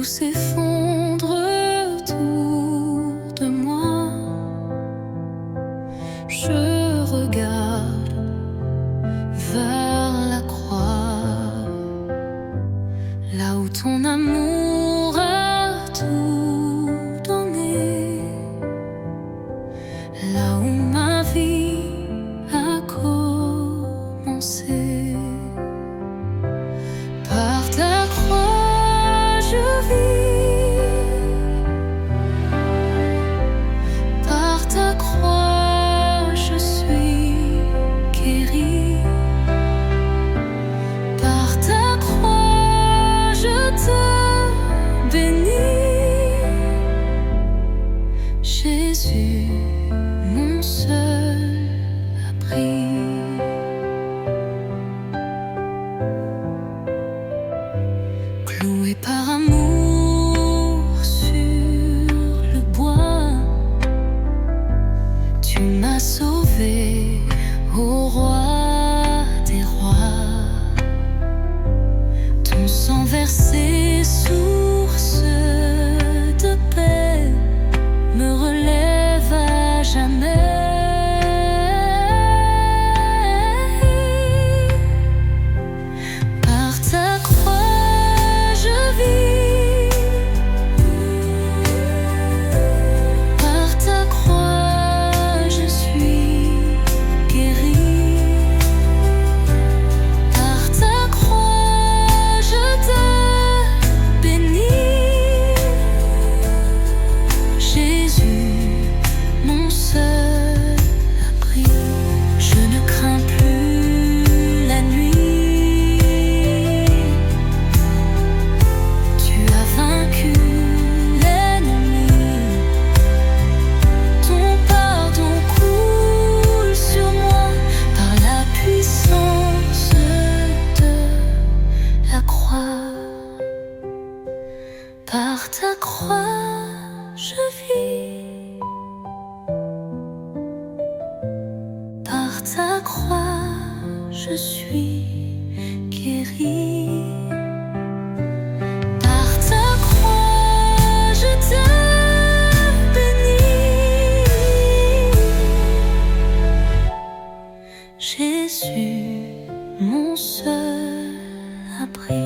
s'effondre autour de moi. Je regarde vers la croix, là où ton amour a tout donné, là où ma vie a commencé. Par ta croix je vis, par ta croix je suis guéri, par ta croix je te bénis. Jésus, mon seul abri. Cloué par amour sur le bois, tu m'as sauvé, ô roi des rois. Ton sang versé, source de paix, me relève à jamais. Par ta croix je vis, par ta croix je suis guéri, par ta croix je te bénis. Jésus, mon seul abri. Je ne crains plus la nuit, tu as vaincu l'ennemi. Ton pardon coule sur moi par la puissance de la croix. Par ta croix je vis, par ta croix je suis guéri, par ta croix je te bénis. Jésus, mon seul abri.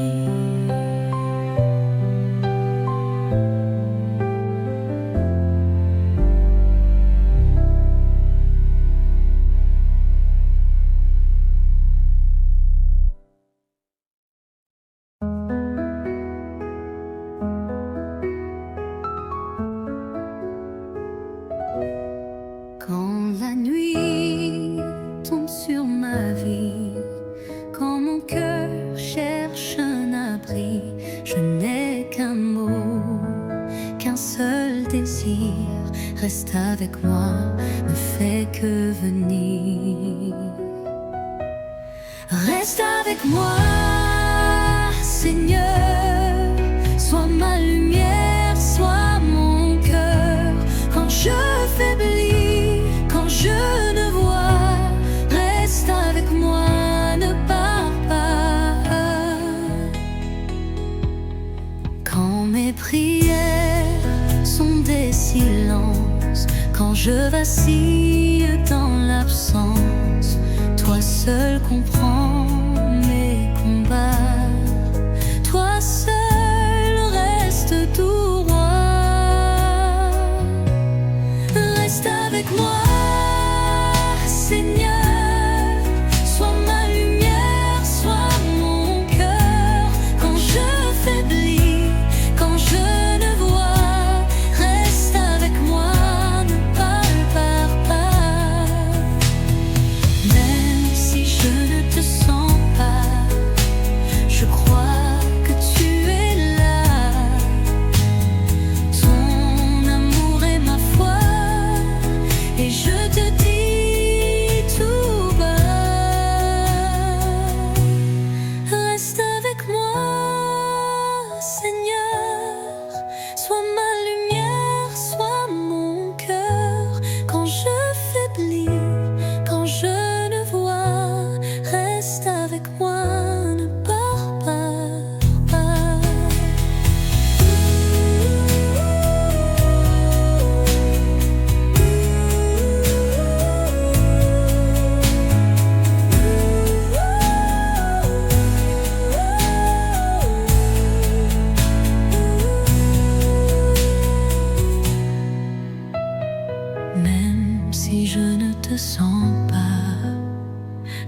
Quand la nuit tombe sur ma vie, quand mon cœur cherche un abri, je n'ai qu'un mot, qu'un seul désir. Reste avec moi, ne fais que venir. Reste avec moi, Seigneur, sois ma lumière, sois mon cœur. Quand je faiblis, quand je ne vois, reste avec moi, ne pars pas. Quand mes prières sont des silences, quand je vacille dans l'absence, toi seul comprends mes combats, toi seul reste tout roi. Reste avec moi, Seigneur, sois ma lumière, sois mon cœur. Quand je faiblis, quand je ne vois, reste avec moi, ne pars pas. Même si je ne te sens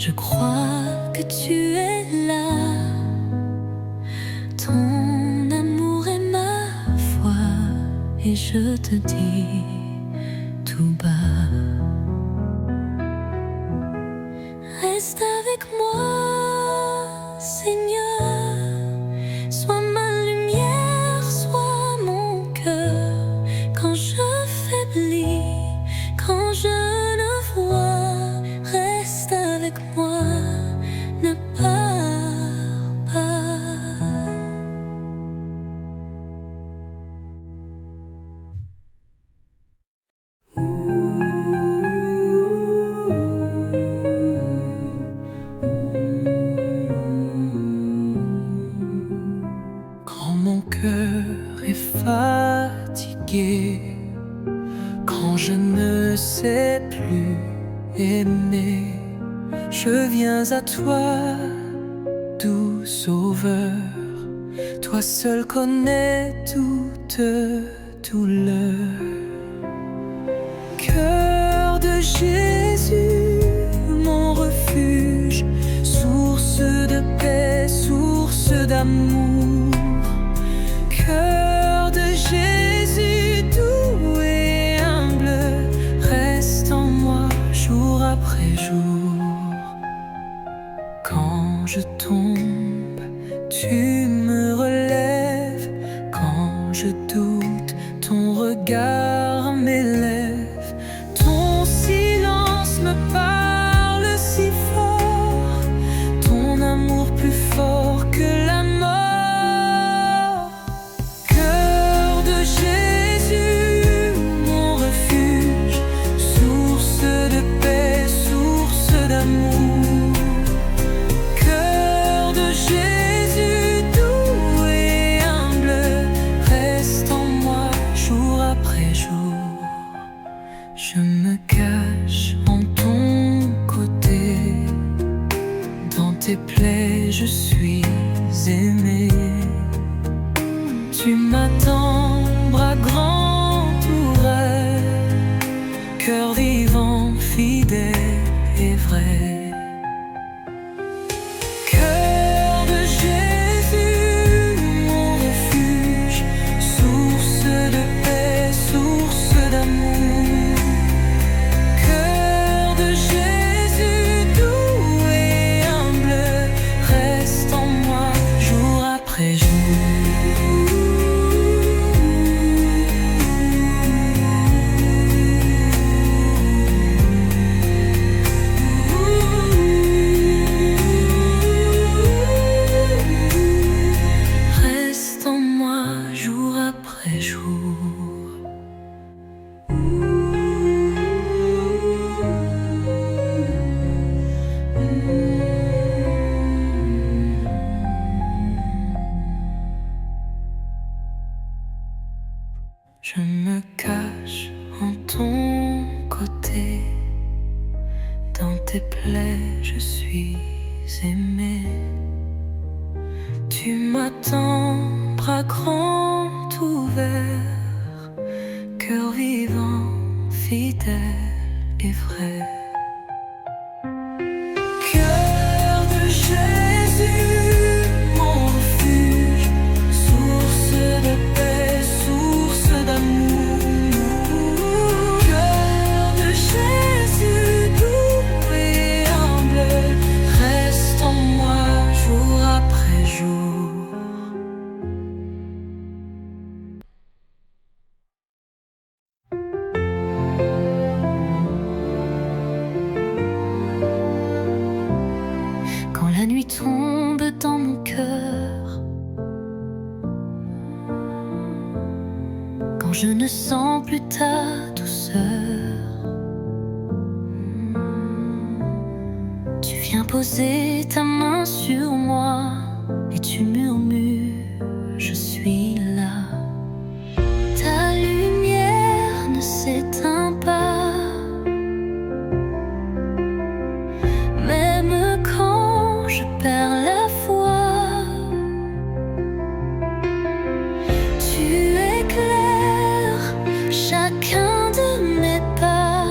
Je crois que tu es là. Ton amour est ma foi, et je te dis tout bas: reste avec moi, Seigneur. Sois ma lumière, sois mon cœur. Quand je faiblis, quand je ne vois, reste avec moi, ne pars pas. Quand mon cœur est fatigué, quand je ne sais plus aimer, je viens à toi, doux sauveur. Toi seul connais toute douleur. Cœur de Jésus, mon refuge, source de paix, source d'amour. Cœur de Jésus, doux et humble, reste en moi jour après jour. Quand je tombe, tu me relèves. Quand je doute, ton regard m'élève. Ton silence me parle si fort, ton amour plus fort que la mort. Cœur de Jésus, mon refuge, source de paix, source d'amour. Cœur de Jésus, doux et humble, reste en moi jour après jour. Je me cache en ton côté, dans tes plaies je suis aimé. Tu m'attends, bras grands ouverts, cœur vivant, fidèle et vrai. Cœur de Jésus, mon refuge, source de paix, source d'amour. Cœur de Jésus, doux et humble, reste en moi jour après jour. Reste en moi jour après jour. Je me cache en ton côté, dans tes plaies je suis aimé. Tu m'attends, bras grands ouverts, cœur vivant, fidèle et vrai. Cœur de Jésus, mon refuge, source de paix, source d'amour. Cœur de Jésus, doux et humble, reste en moi jour après jour. Quand la nuit tombe dans mon cœur, quand je ne sens plus ta douceur, tu viens poser ta main sur moi et tu murmures: je suis là. Ta lumière ne s'éteint pas, même quand je perds la foi. Tu éclaires chacun de mes pas,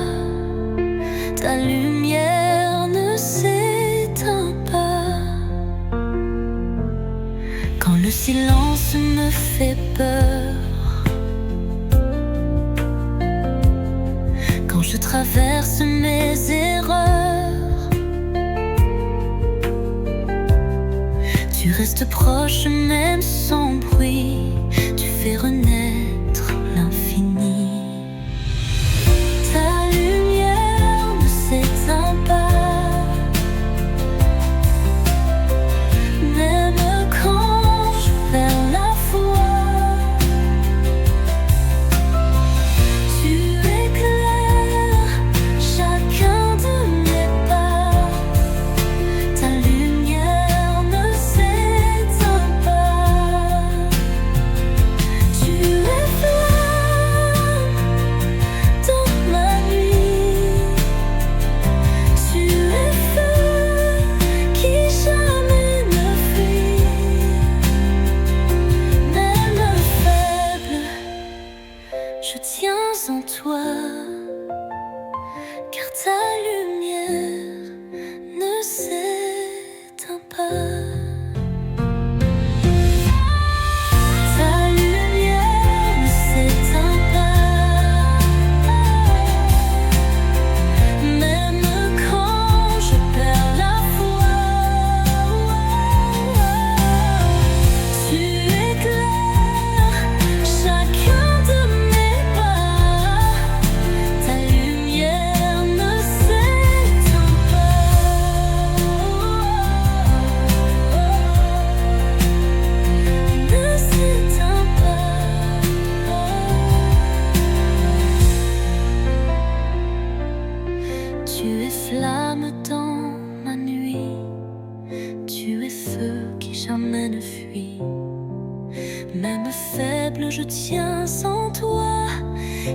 ta lumière ne s'éteint silence me fait peur. Quand je traverse mes erreurs, tu restes proche même sans bruit. Tu fais renaître l'infini. Ta lumière ne s'éteint pas, même quand je perds la foi. Tu éclaires chacun de mes pas. Ta lumière ne s'éteint pas. Tu es flamme dans ma nuit. Tu es feu qui jamais ne fuit. Même faible, je tiens en toi, car ta lumière ne s'éteint pas. Ta lumière ne s'éteint pas, même quand je perds la foi. Tu éclaires chacun de mes pas. Ta lumière ne s'éteint pas. Ne s'éteint pas. Tu es flamme dans ma nuit. Tu es feu qui jamais ne fuit. Même faible, je tiens en toi,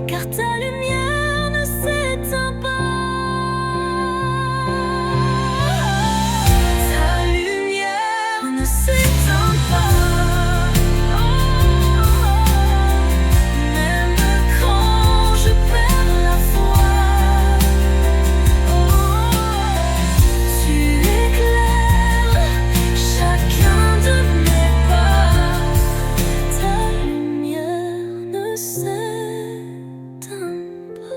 car ta lumière ne s'éteint pas. Ta lumière ne s'éteint pas. Même quand je perds la foi. Tu éclaires chacun de mes pas. Ta lumière ne s'éteint pas.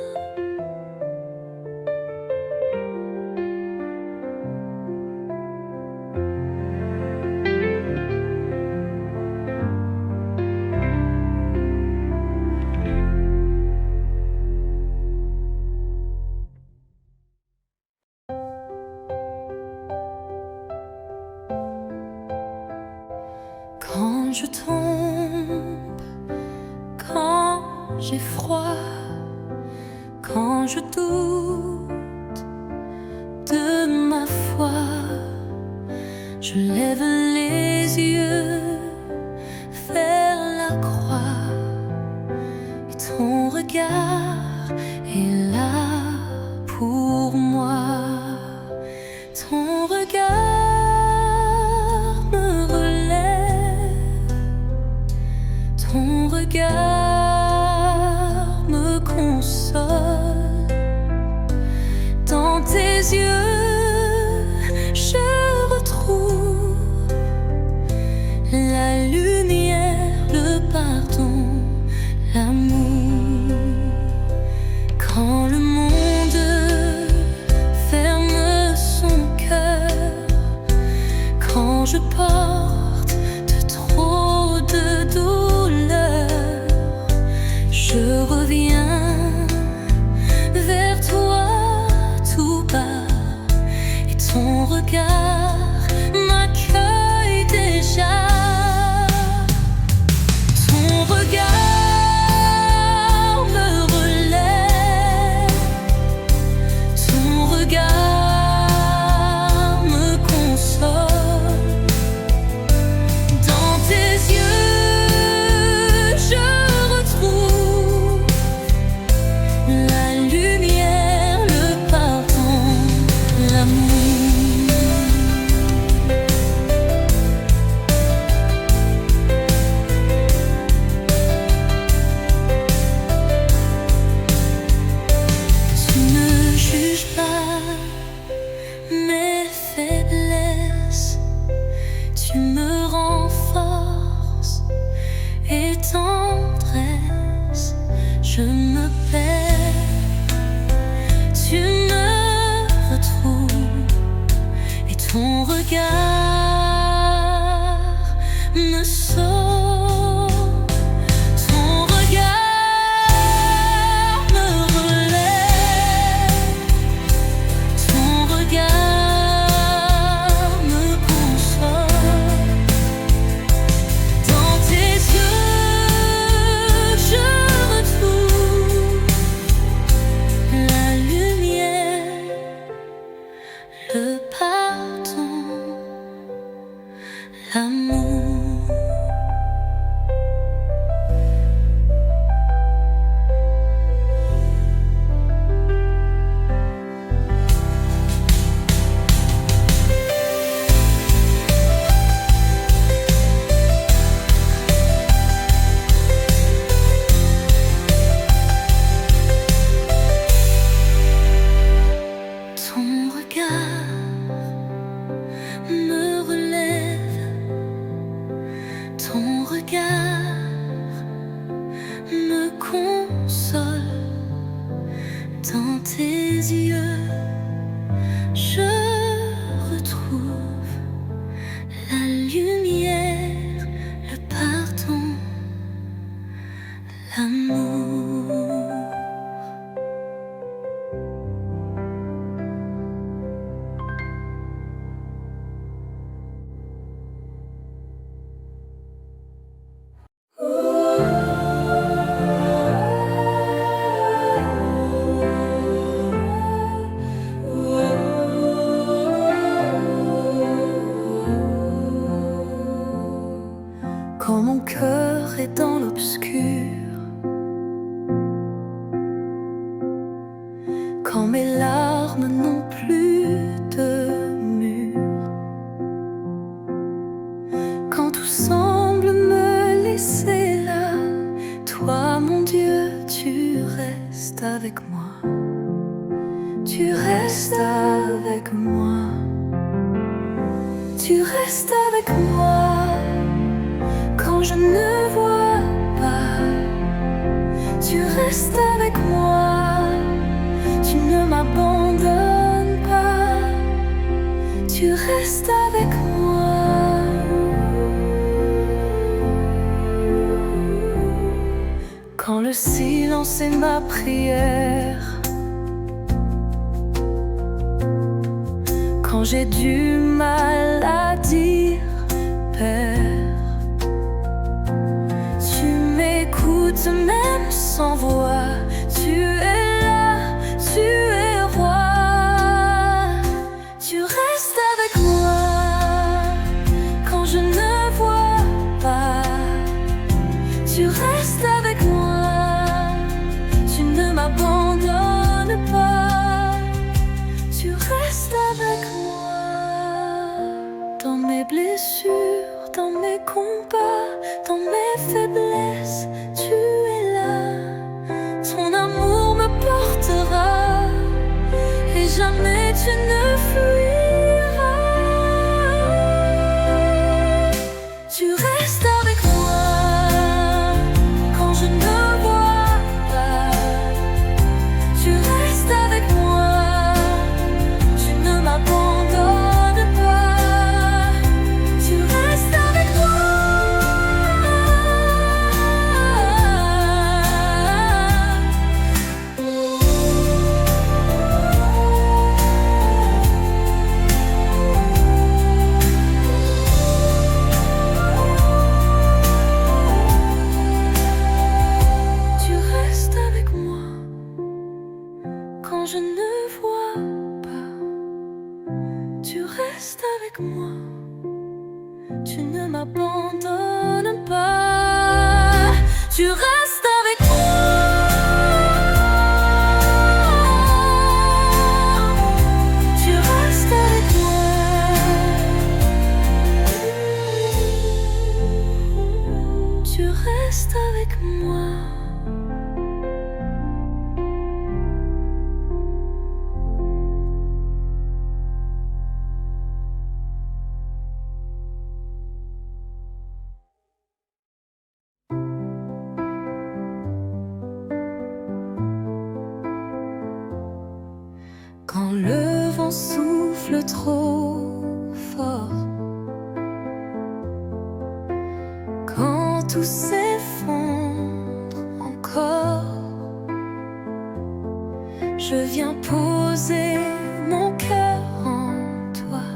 Quand je tombe, quand j'ai froid, quand je doute de ma foi, je lève les yeux vers la croix, et ton regard est là pour moi. Ton regard me relève, ton regard me console. Dans tes yeux, je retrouve la lumière, le pardon, l'amour. Quand le monde ferme son cœur, quand je porte de trop de douleur, je reviens vers toi tout bas, et ton regard m'accueille déjà. Ton regard me relève, ton regard me console. Dans tes yeux, je retrouve la lumière, le pardon, l'amour. Tu ne juges pas mes faiblesses, tu me rends fort Ton regard me sauve, ton regard me relève, ton regard me console. Dans tes yeux, je retrouve la lumière, le pardon, l'amour. Ton regard me relève, ton regard me console. Dans tes yeux, je retrouve la lumière, le pardon, l'amour. Quand mon cœur est dans l'obscur, quand mes larmes n'ont plus de mur, quand tout semble me laisser là, toi mon Dieu, tu restes avec moi, tu restes avec moi, tu restes avec moi. Quand je ne vois pas, tu restes avec moi, tu ne m'abandonnes pas, tu restes avec moi. Quand le silence est ma prière, quand j'ai du mal à dire Père, même sans voix, tu es là, tu es roi, tu restes avec moi. Quand je ne vois pas, tu restes avec moi, tu ne m'abandonnes pas, tu restes avec moi. Dans mes blessures, dans mes combats, dans mes faiblesses, tu es là, ton amour me portera et jamais tu ne fuiras. Tu restes avec moi quand je ne vois pas, tu restes avec moi, tu ne m'abandonnes pas, tu restes avec moi. Quand je ne vois pas, tu restes avec moi, tu ne m'abandonnes pas, tu restes avec moi. Tu restes avec moi. Tu restes avec moi. Quand le vent souffle trop fort. Quand tout s'effondre encore, je viens poser mon cœur en toi.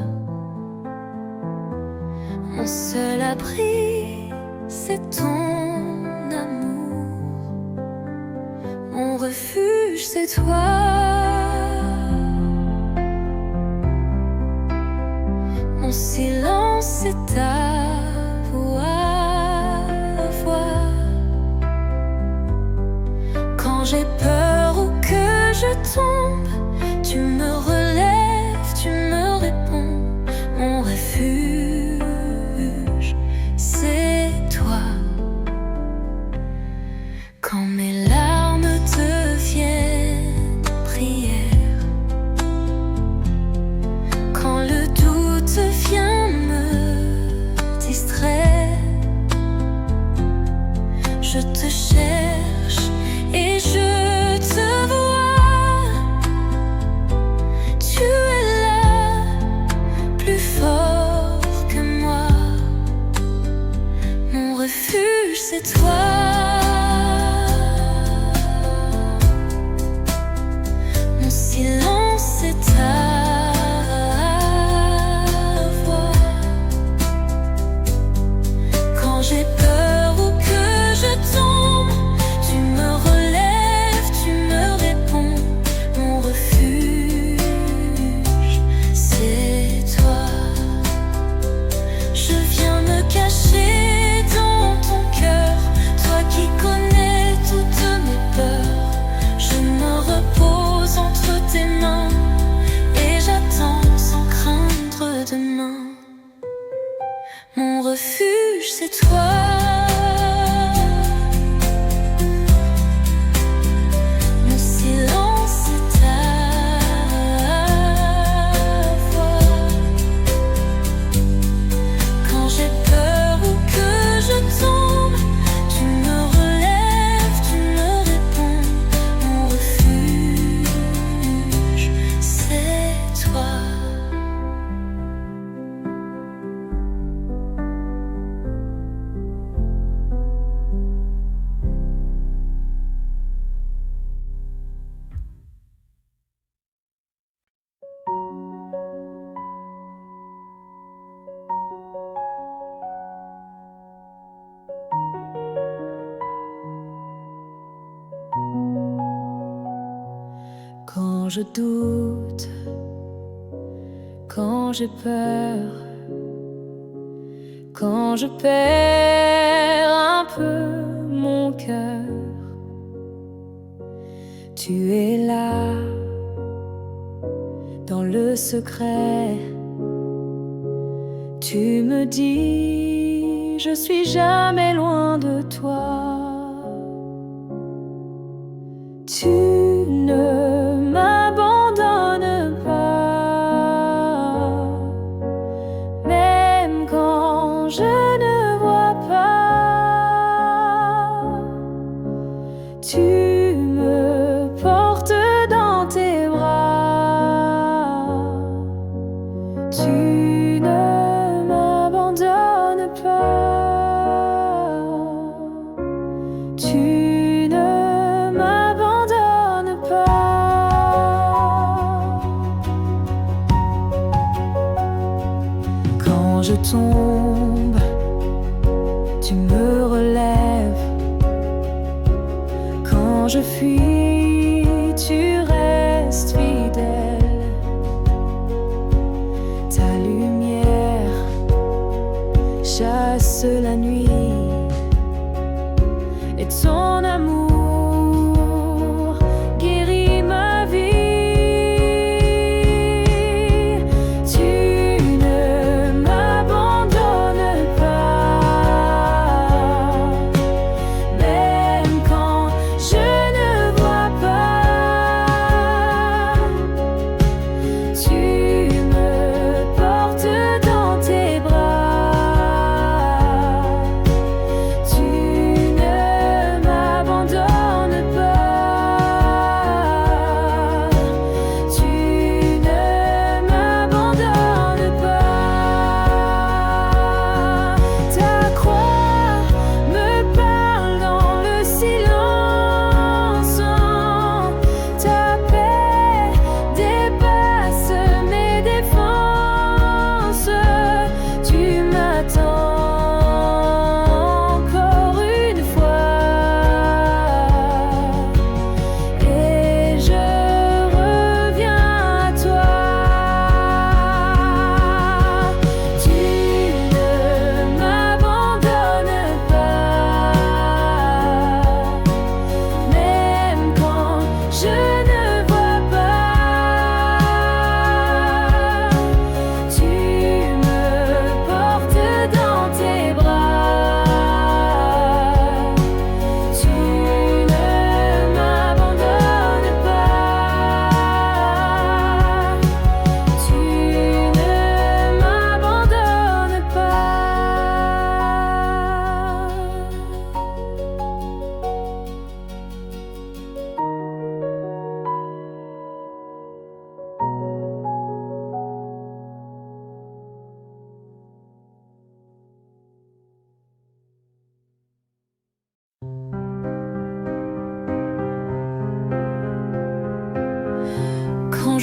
Mon seul abri, c'est ton amour. Mon refuge, c'est toi. Mon silence, c'est ta voix. Quand j'ai peur ou que je tombe, tu me relèves, tu me réponds. Mon refuge, c'est toi. Quand mes larmes deviennent prière, quand le doute vient me distraire, je te cherche et je te vois. Tu es là, plus fort que moi. Mon refuge, c'est toi. Mon silence, c'est ta voix. Quand j'ai peur ou que je tombe, tu me relèves, tu me réponds. Mon refuge, c'est toi. Je viens me cacher dans ton cœur, toi qui connais toutes mes peurs. Je me repose entre tes mains et j'attends sans craindre demain. Mon refuge, c'est toi. Mon silence, c'est ta voix. Quand j'ai peur ou que je tombe, tu me relèves, tu me réponds. Mon refuge, c'est toi. Quand je doute, quand j'ai peur, quand je perds un peu mon cœur, tu es là, dans le secret. Tu me dis, je suis jamais loin de toi. Tu ne m'abandonnes pas, même quand je ne vois pas. Tu me portes dans tes bras. Tu ne m'abandonnes pas. Tu ne m'abandonnes pas. Quand je tombe, tu me relèves. Quand je fuis, tu restes fidèle. Ta lumière chasse la nuit et ton amour guérit ma vie. Tu ne m'abandonnes pas, même quand je ne vois pas. Tu me portes dans tes bras. Tu ne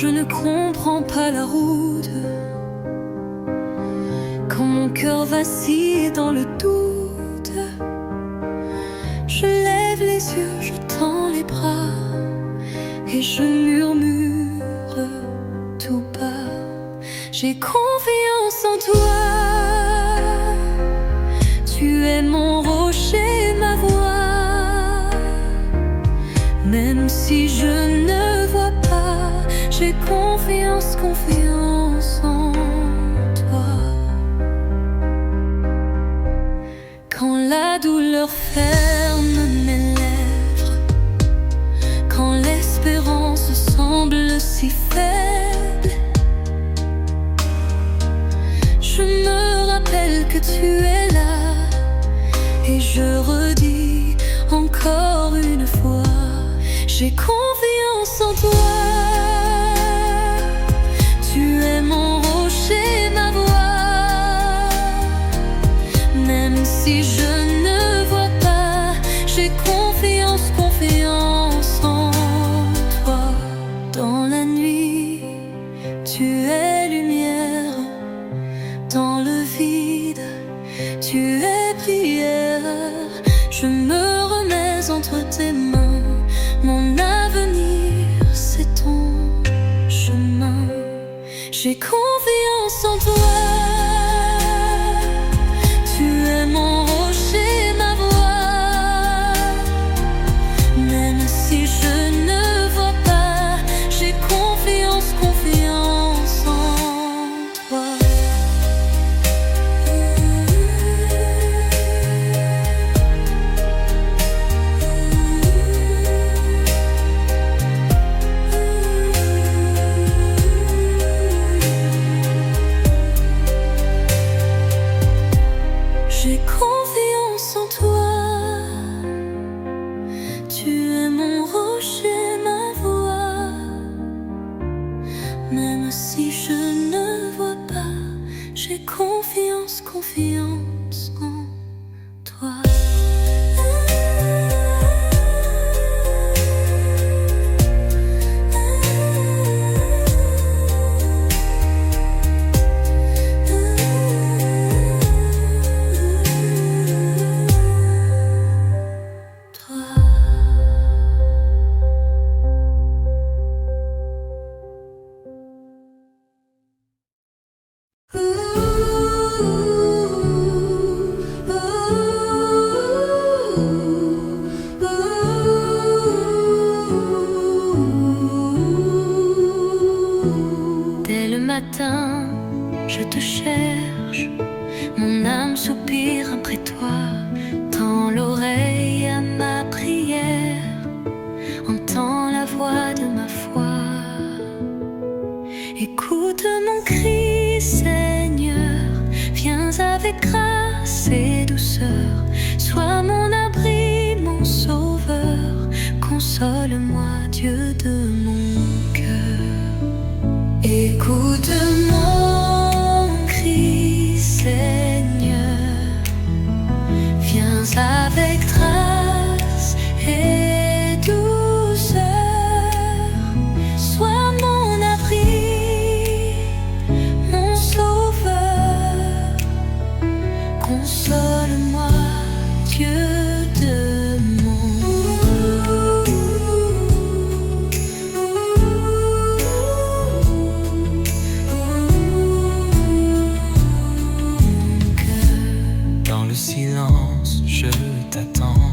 je ne comprends pas la route, quand mon cœur vacille dans le doute, je lève les yeux, je tends les bras et je murmure tout bas: j'ai confiance en toi. Tu es mon rocher, ma voix. Même si je ne vois pas, j'ai confiance, confiance en toi. Quand la douleur ferme mes lèvres, quand l'espérance semble si faible, je me rappelle que tu es là. Et je redis encore une fois: j'ai confiance en toi. Tu es mon rocher, ma voix. Même si je ne vois pas, j'ai confiance, confiance en toi. Dans la nuit, tu es lumière. Dans le vide, tu es prière. Je me remets entre tes mains. Mon avenir, c'est ton chemin. J'ai confiance en toi. Tu es mon rocher, ma voix. Même si je ne vois pas, j'ai confiance, confiance en toi. J'ai confiance en toi. Tu es mon rocher, ma voix. Même si je ne vois pas, j'ai confiance, confiance en toi. Dès le matin, je te cherche, mon âme soupire après toi. Tends l'oreille à ma prière, entends la voix de ma foi. Écoute mon cri, Seigneur, viens avec grâce et douceur. Sois mon abri, mon sauveur, console-moi, Dieu de mon cœur. Écoute mon cri, Seigneur, viens avec grâce et douceur. Sois mon abri, mon sauveur, console-moi, Dieu de mon cœur. Dans le silence, je t'attends.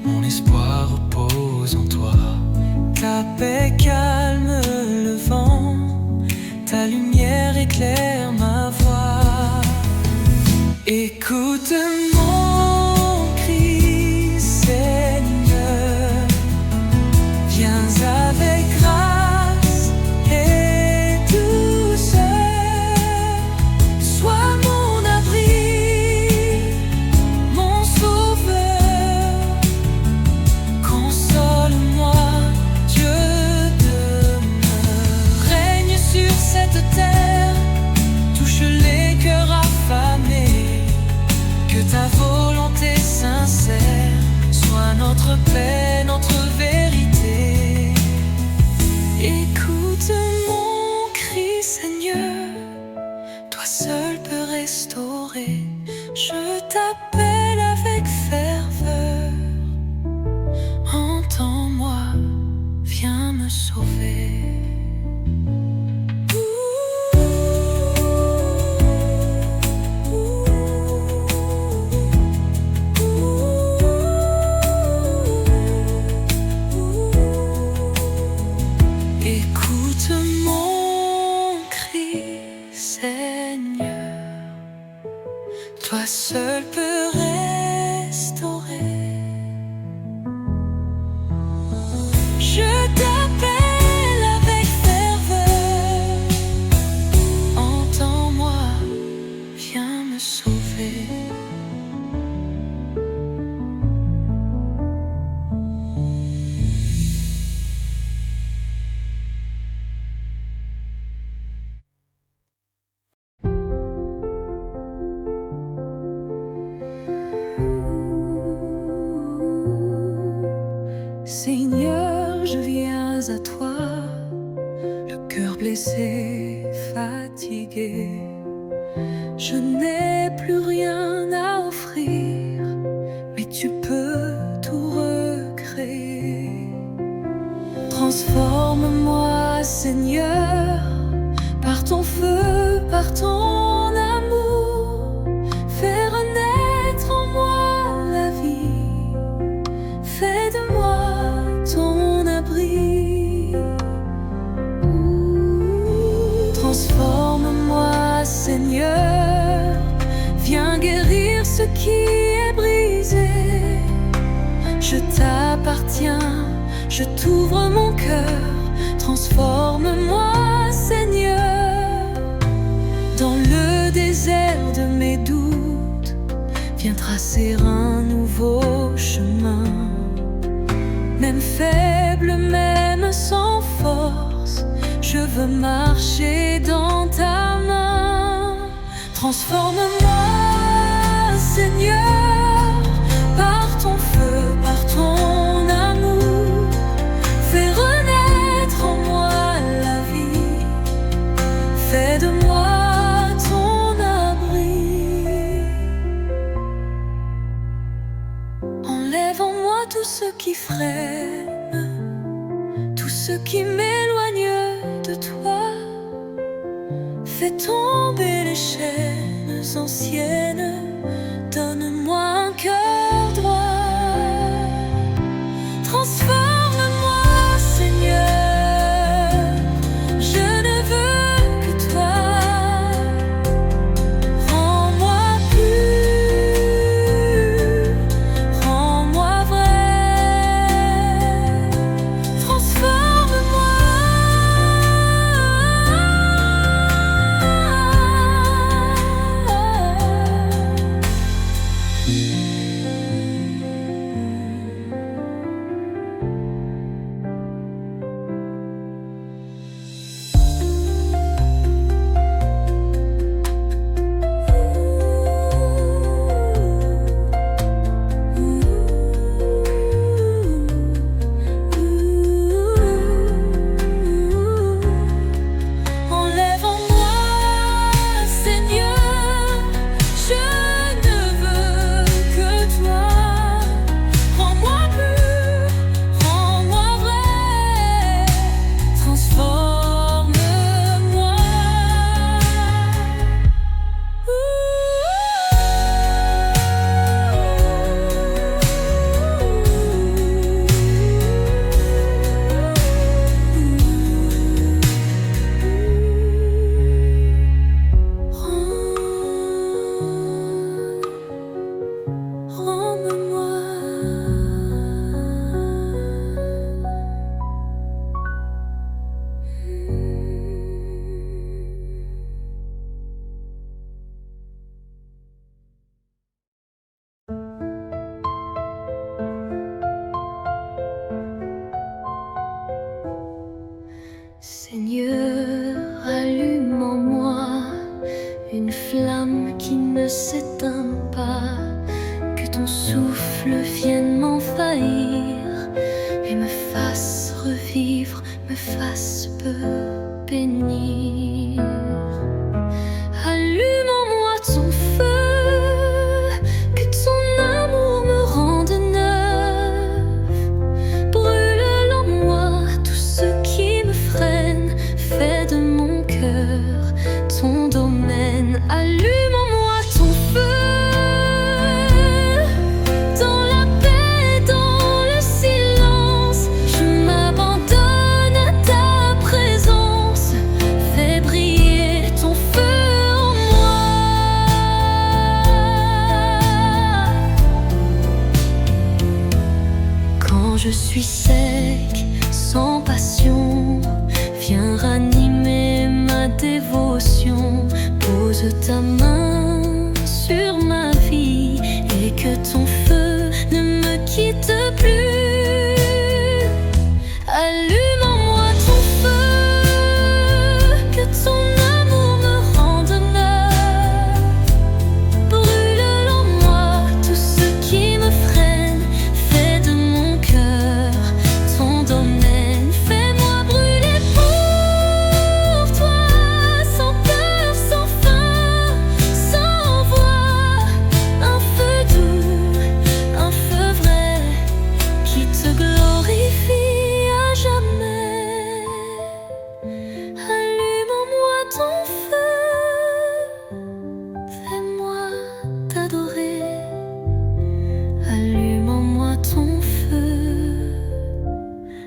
Mon espoir repose en toi. Ta paix calme le vent. Ta lumière éclaire ma voix. Écoute mon cri, Seigneur. Viens avec grâce et douceur. Sois mon abri, mon sauveur. Console-moi, Dieu demeure. Règne sur cette terre, touche les cœurs affamés. Que ta volonté sincère soit notre paix, notre vérité. Écoute Écoute mon cri, Seigneur, toi seul peux restaurer. Je t'appelle avec ferveur, entends-moi, viens me sauver. Écoute mon cri, Seigneur, toi seul peux restaurer. Je t'appelle avec ferveur, entends-moi, viens me sauver. Seigneur, je viens à toi, le cœur blessé, fatigué. Je n'ai plus rien à offrir, mais tu peux tout recréer. Transforme-moi, Seigneur, par ton feu, par ton amour. Fais renaître en moi la vie, fais de moi ton abri. Transforme-moi, Seigneur, viens guérir ce qui est brisé. Je t'appartiens, je t'ouvre mon cœur. Transforme-moi, Seigneur, dans le désert de mes doutes. Viens tracer un nouveau chemin. Même faible, même sans force, je veux marcher dans ta main. Transforme-moi, Seigneur, par ton feu, par ton amour. Fais renaître en moi la vie, fais de moi ton abri. Enlève en moi tout ce qui freine, tout ce qui m'éloigne de toi. Fais tomber les chaînes anciennes, donne-moi un cœur droit. Transforme-moi, Seigneur, je ne veux que toi. Rends-moi pur, rends-moi vrai. Transforme-moi. Enlève en moi, Seigneur, je ne veux que toi. Rends-moi pur, rends-moi vrai. Transforme-moi. Rends-moi. Seigneur, allume en moi une flamme qui ne s'éteint pas. Que ton souffle vienne m'envahir et me fasse revivre, me me fasse peu bénir. Allume en moi ton feu, que ton amour me rende neuf. Brûle en moi tout ce qui me freine, fais de mon cœur ton domaine. Allume en moi ton feu. Je suis sec, sans passion, viens ranimer ma dévotion. Pose ta main sur ma vie et que ton feu ne me quitte plus. Allume en moi ton feu, que ton amour me rende neuf. Brûle en moi tout ce qui me freine, fais de mon cœur ton domaine. Fais-moi brûler pour toi, sans peur, sans fin, sans voix. Un feu doux, un feu vrai, qui te glorifie à jamais. Allume en moi ton feu, fais-moi t'adorer. Allume en moi ton feu,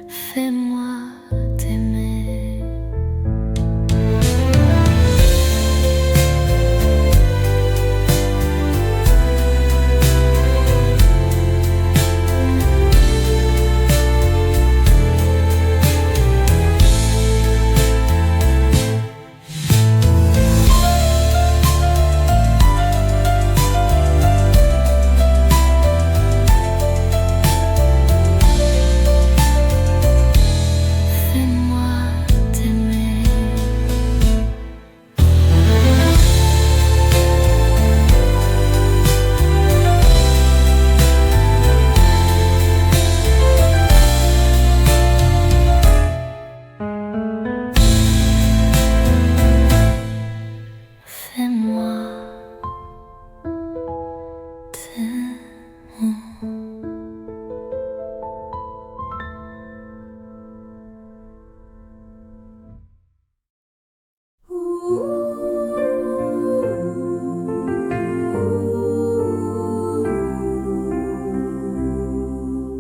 fais-moi t'aimer. Fais-moi t'aimer. Fais-moi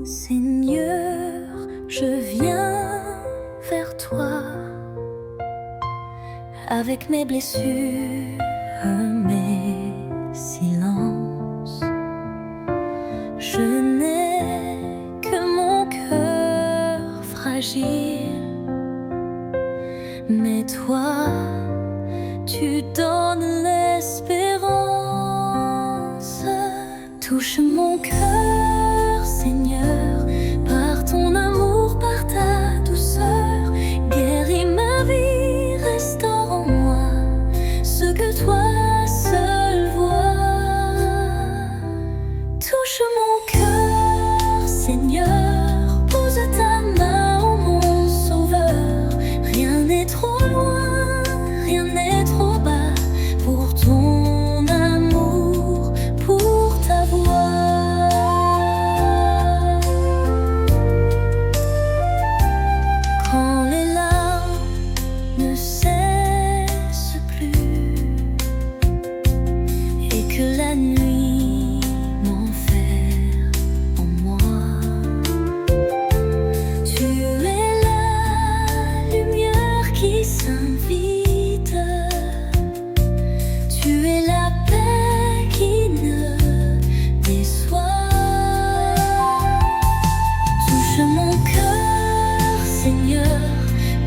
Seigneur, je viens vers toi avec mes blessures, mes silences. Je n'ai que mon cœur fragile, mais toi, tu donnes l'espérance. Touche mon cœur, Seigneur, par ton amour, par ta douceur. Guéris ma vie, restaure en moi ce que toi seul vois. Touche mon cœur, Seigneur, pose ta main en mon sauveur. Rien n'est trop loin, rien n'est trop bas pour ton amour, pour ta voix. Quand les larmes ne cessent plus et que la nuit m'enferme en moi, tu es la lumière qui s'invite, tu es la paix qui ne déçoit. Touche mon cœur, Seigneur,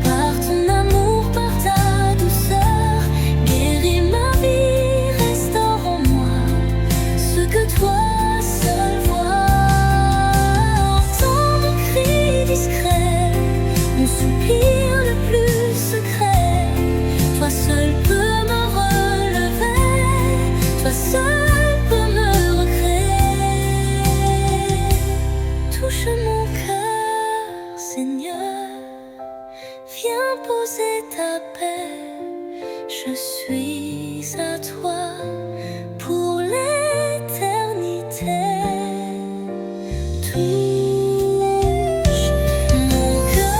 par ton amour, par ta douceur. Guéris ma vie, restaure en moi suis à toi pour l'éternité. Touche mon cœur.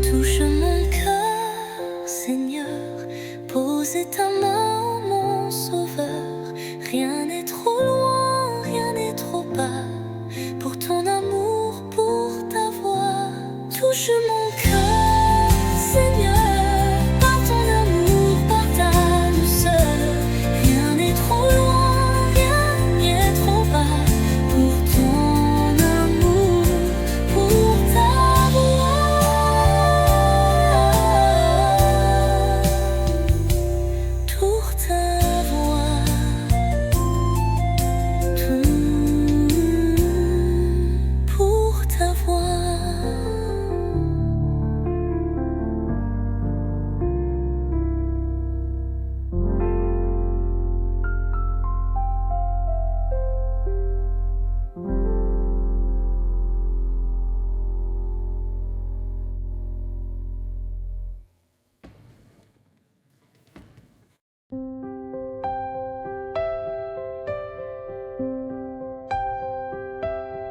Touche mon cœur, Seigneur, posez ta main, mon sauveur. Rien n'est trop loin, rien n'est trop bas pour ton amour, pour ta voix. Touche mon cœur, Seigneur, par ton amour, par ta douceur. Rien n'est trop loin, rien n'est trop bas pour ton amour, pour ta voix. Pour ta voix. Pour ta voix.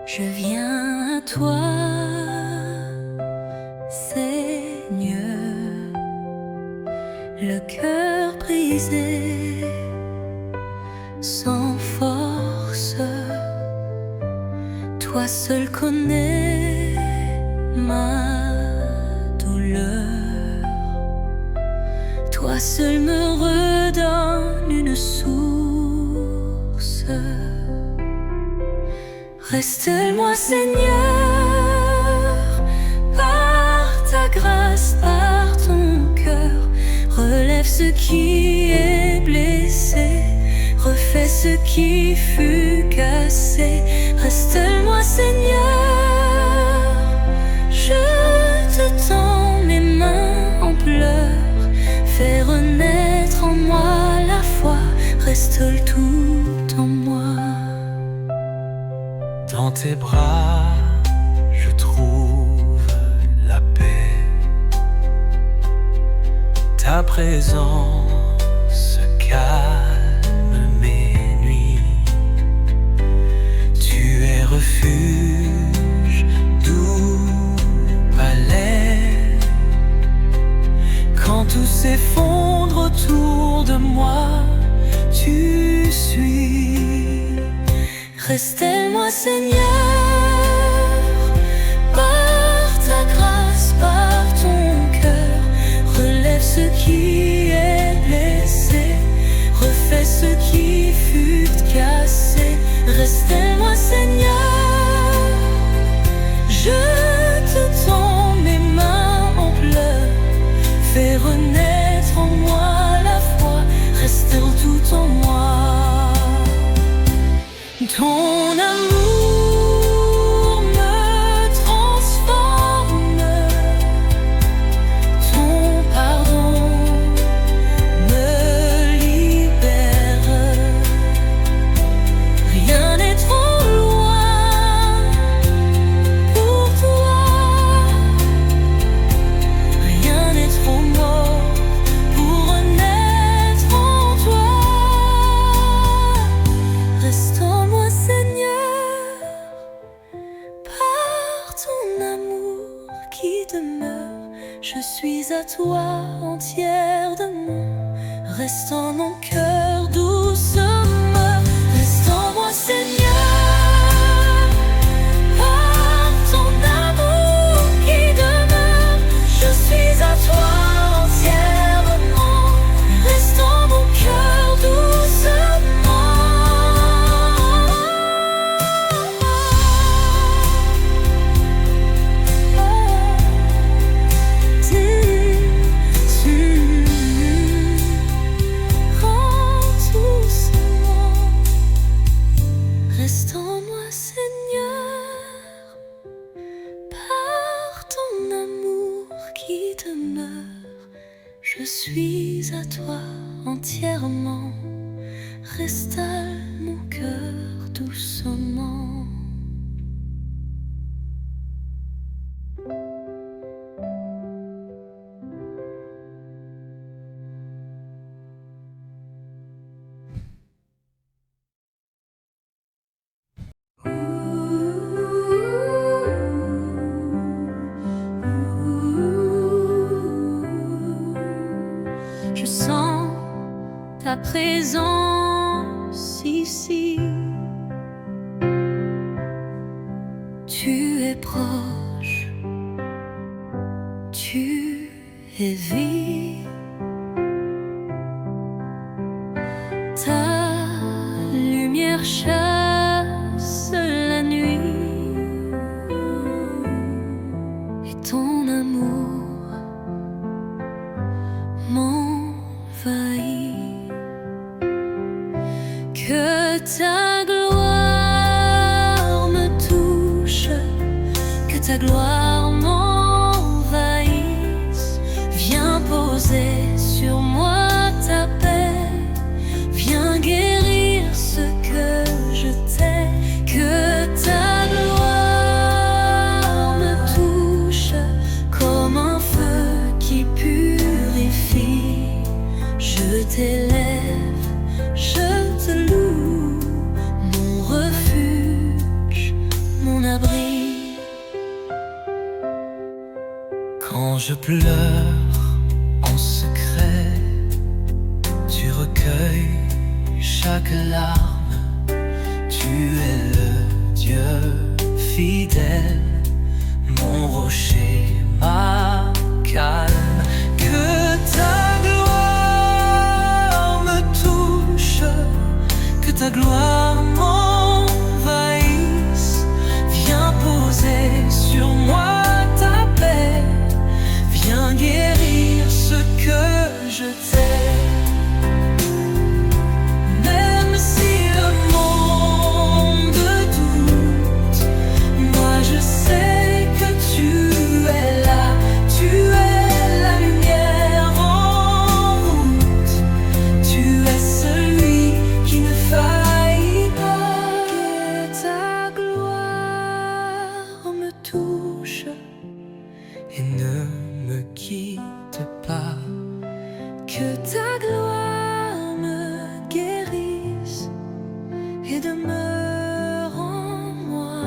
Je viens à toi, Seigneur, le cœur brisé, sans force. Toi seul connais ma douleur. Toi seul me redonne une source. Reste-moi, Seigneur, par ta grâce, par ton cœur. Relève ce qui est blessé, refais ce qui fut cassé. Reste-moi, Seigneur, je te tends mes mains en pleurs. Fais renaître en moi la foi, reste tout en moi. Dans tes bras, je trouve la paix. Ta présence calme mes nuits. Tu es refuge, doux palais. Quand tout s'effondre autour de moi, tu suis. Reste-moi, Seigneur, par ta grâce, par ton cœur. Relève ce qui est blessé, refais ce qui fut cassé. Reste-moi, Seigneur, je te tends mes mains en pleurs. Fais renaître en moi la foi, reste tout en moi. Ton amour me transforme, ton pardon me libère. Rien n'est trop loin pour toi, rien n'est trop mort pour renaître en toi. Reste-moi, Seigneur, par ton amour qui demeure. Je suis à toi entière de mon. Reste en mon cœur doucement. Reste en moi, Seigneur, par ton amour qui demeure. Je suis à toi entièrement. Reste en mon cœur doucement. Reste en moi, Seigneur, par ton amour qui demeure. Je suis à toi entièrement. Reste à mon cœur. présence ici. Tu es proche, tu es vie. Ta lumière chasse la nuit et ton amour m'envahit. Que ta gloire me touche, que ta gloire m'envahisse. Viens poser sur moi ta paix, viens guérir ce que je t'ai. Que ta gloire me touche comme un feu qui purifie. Je t'élève, je te loue, mon refuge, mon abri. Quand je pleure en secret, tu recueilles chaque larme. Tu es le Dieu fidèle, mon rocher, ma calme. Que ta gloire me touche, que ta gloire m'envahisse. Viens poser sur moi ta paix, viens guérir ce que je t'ai. Même si le monde doute, moi je sais que tu es là. Tu es la lumière en route, tu es celui qui ne faillit pas. Que ta gloire me touche et ne me quitte pas. Que ta gloire me guérisse et demeure en moi.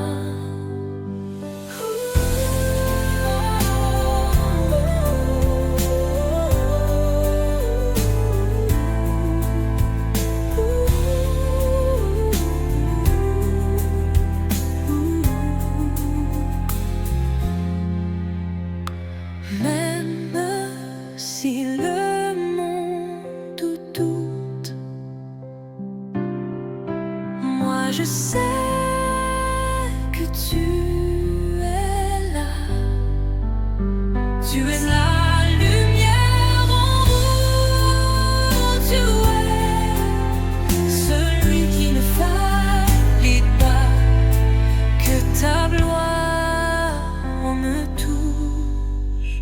Même si le monde doute, moi je sais que tu es là. Tu es la lumière en route, tu es celui qui ne faillit pas. Que ta gloire me touche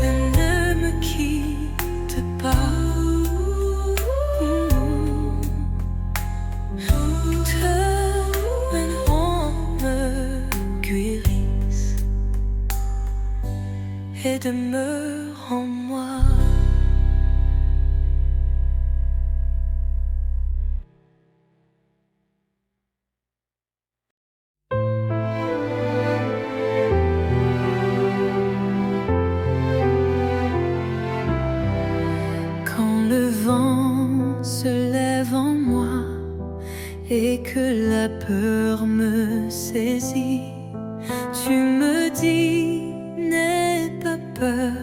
et ne me quitte pas. Que mes rangs me guérissent et demeure en moi. Quand le vent se lève en moi et que la peur me saisit, tu me dis n'aie pas peur,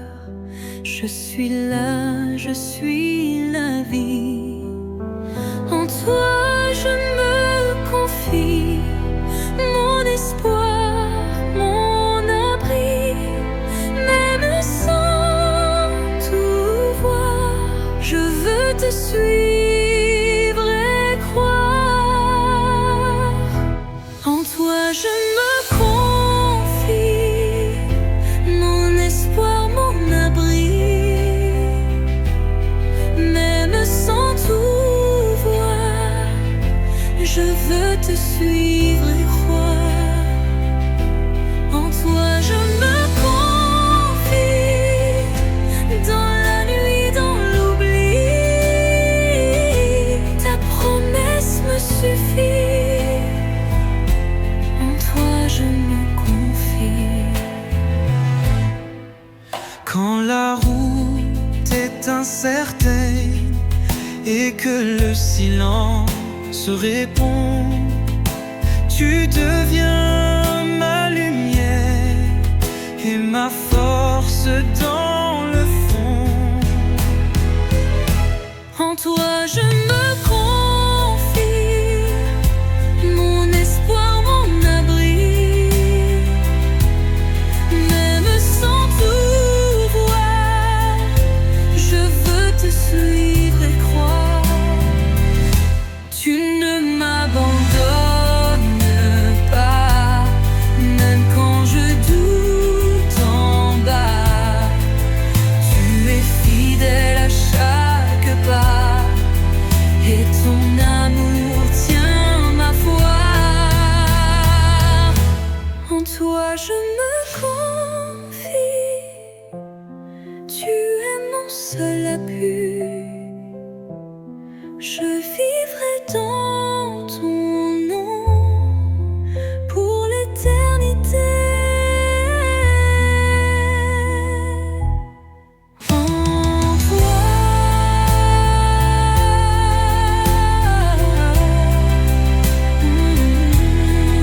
je suis là, je suis la vie. En toi je me confie, mon espoir, mon abri. Même sans tout voir, je veux te suivre et croire. En toi je me confie, mon espoir, mon abri. Même sans tout voir, je veux te suivre et croire. En toi je me confie, dans la nuit, dans l'oubli. Ta promesse me suffit. En toi je me confie. Quand la route est incertaine, se répond. Tu deviens ma lumière et ma force dans le fond. En toi je me confie, mon espoir, mon abri. Même sans tout voir, je veux te suivre et croire. Tu ne m'abandonnes pas, même quand je doute en bas. Tu es fidèle à chaque pas, et ton amour tient ma foi. En toi je me confie, tu es mon seul appui. Je vivrai dans ton nom pour l'éternité.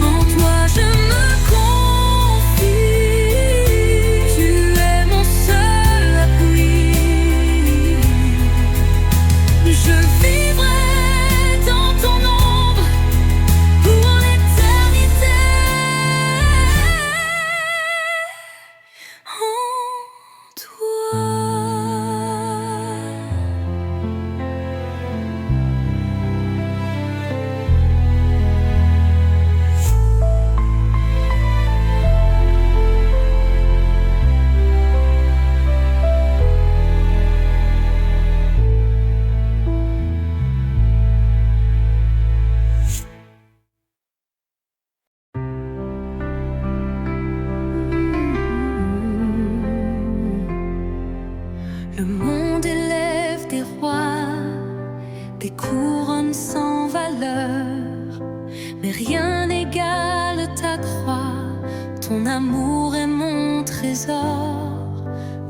En toi, je me confie. Tu es mon seul appui. Je vivrai dans ton ombre pour l'éternité. En toi. Le monde élève des rois, des couronnes sans valeur, mais rien n'égale ta croix. Ton amour est mon trésor.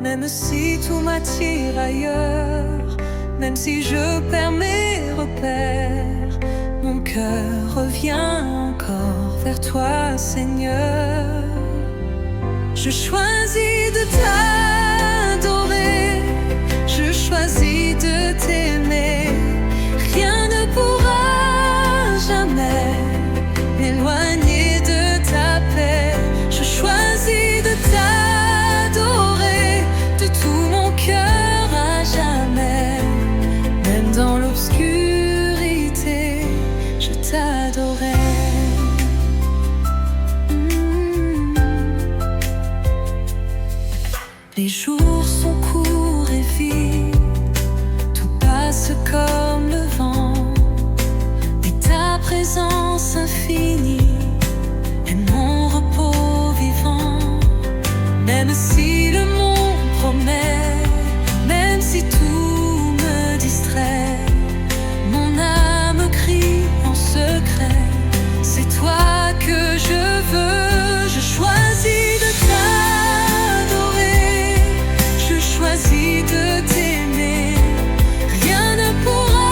Même si tout m'attire ailleurs, même si je perds mes repères, mon cœur revient encore vers toi, Seigneur. Je choisis de t'adorer, je choisis de t'aimer. Rien ne pourra jamais m'éloigner de ta paix. Je choisis de t'adorer de tout mon cœur à jamais. Même dans l'obscurité, je t'adorerai. Les jours sont courts et vides, tout passe comme le vent, mais ta présence infinie est mon repos vivant. Même si le monde promet, même si tout me distrait, mon âme crie en secret, c'est toi que je veux. Je choisis de t'adorer, je choisis de t'aimer. Rien ne pourra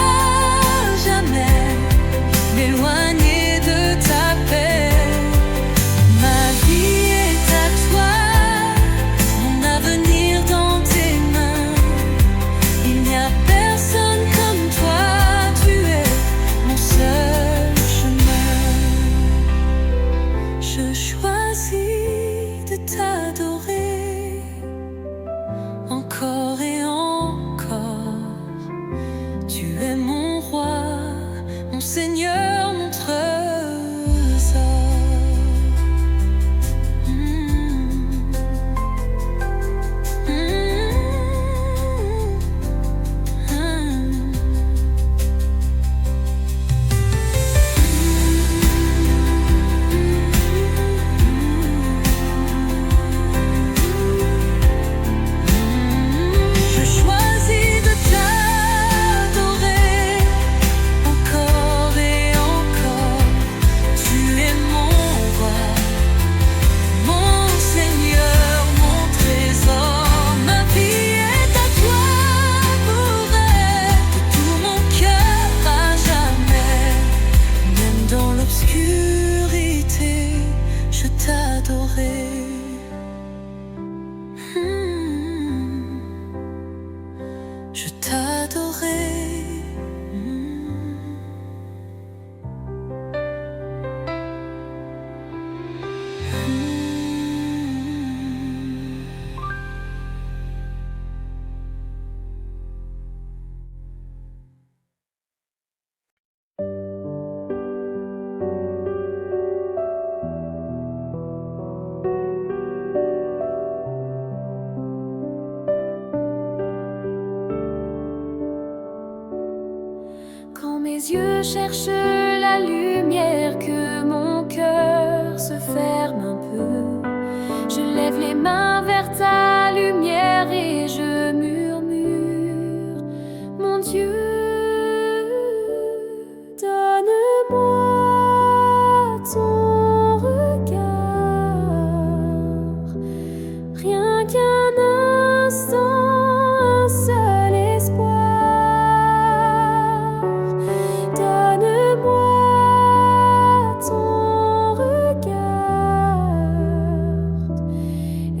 jamais m'éloigner de ta paix. Ma vie est à toi, mon avenir dans tes mains. Il n'y a personne comme toi, tu es mon seul chemin. Je choisis de t'adorer encore et encore. Tu es mon roi, mon Seigneur, mon trésor. Je choisis de t'adorer encore et encore. cherche la lumière, que mon cœur se ferme un peu. Je lève les mains vers ta lumière et je murmure, mon Dieu, donne-moi ton regard, rien qu'un instant, un seul espoir. Donne-moi ton regard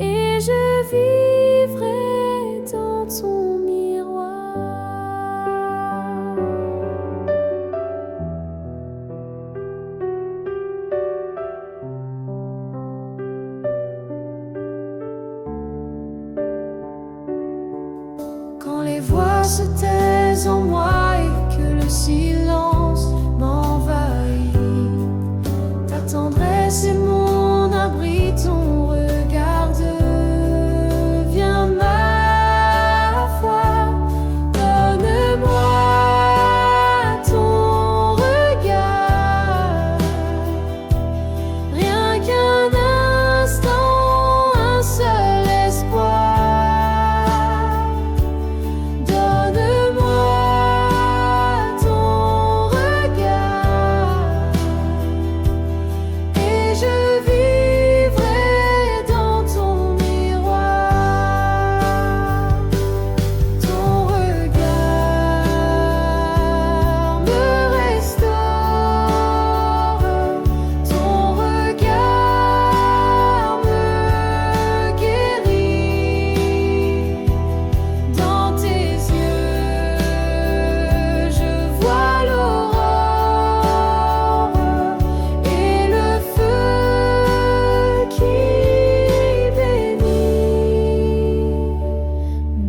et je vivrai dans ton miroir. Quand les voix se taisent en moi et que le silence m'envahit, ta tendresse est mon abri, ton regard devient ma foi. Donne-moi ton regard, rien qu'un instant, un seul espoir. Donne-moi ton regard et je vivrai dans ton miroir. Ton regard me restaure, ton regard me guérit. Dans tes yeux, je vois l'aurore et le feu qui bénit.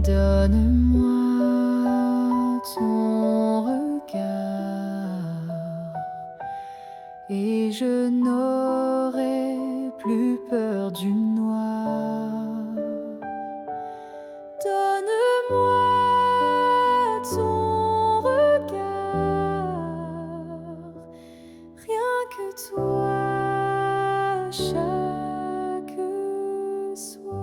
Donne-moi ton regard et je n'aurai plus peur du noir. Donne-moi ton regard, rien que toi, chaque soir.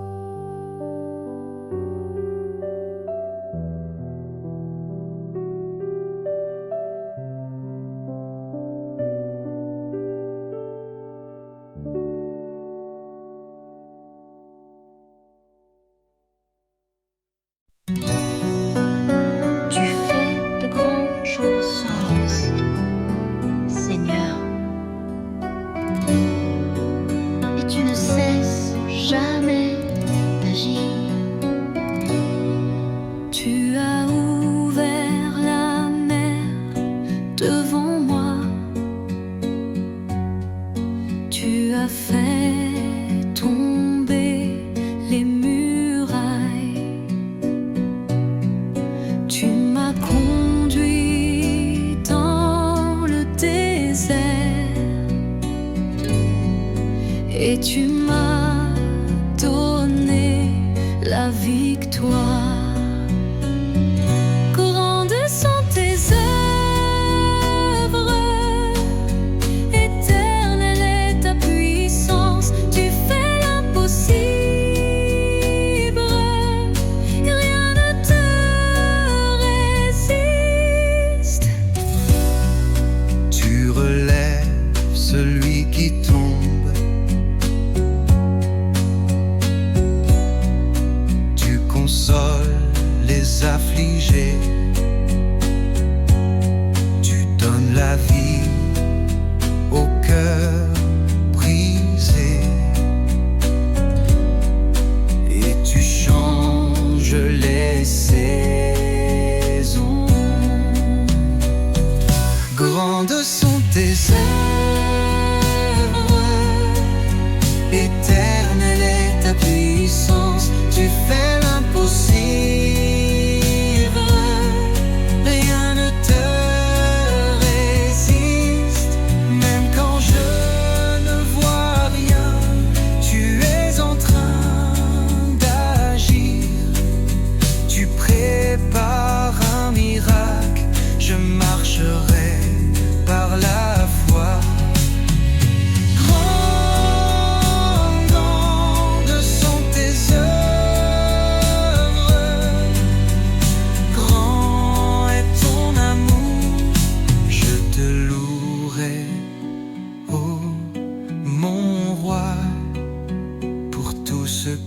Tu fais de grandes choses, Seigneur, et tu ne cesses jamais d'agir. Tu as ouvert la mer devant moi. Tu as fait tomber les murailles. Tu m'as conduit dans le désert et tu m'as donné la victoire. Grandes sont tes œuvres, éternelle est ta puissance. Tu fais l'impossible, rien ne te résiste. Tu relèves celui qui tombe. Tu consoles les affligés. Tu donnes la vie au cœur brisé. Et tu changes les saisons. Grandes sont tes œuvres, éternelle est ta puissance. Tu fais l'impossible, rien ne te résiste. Même quand je ne vois rien, tu es en train d'agir. Tu prépares un miracle, je marcherai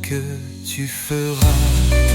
que tu feras.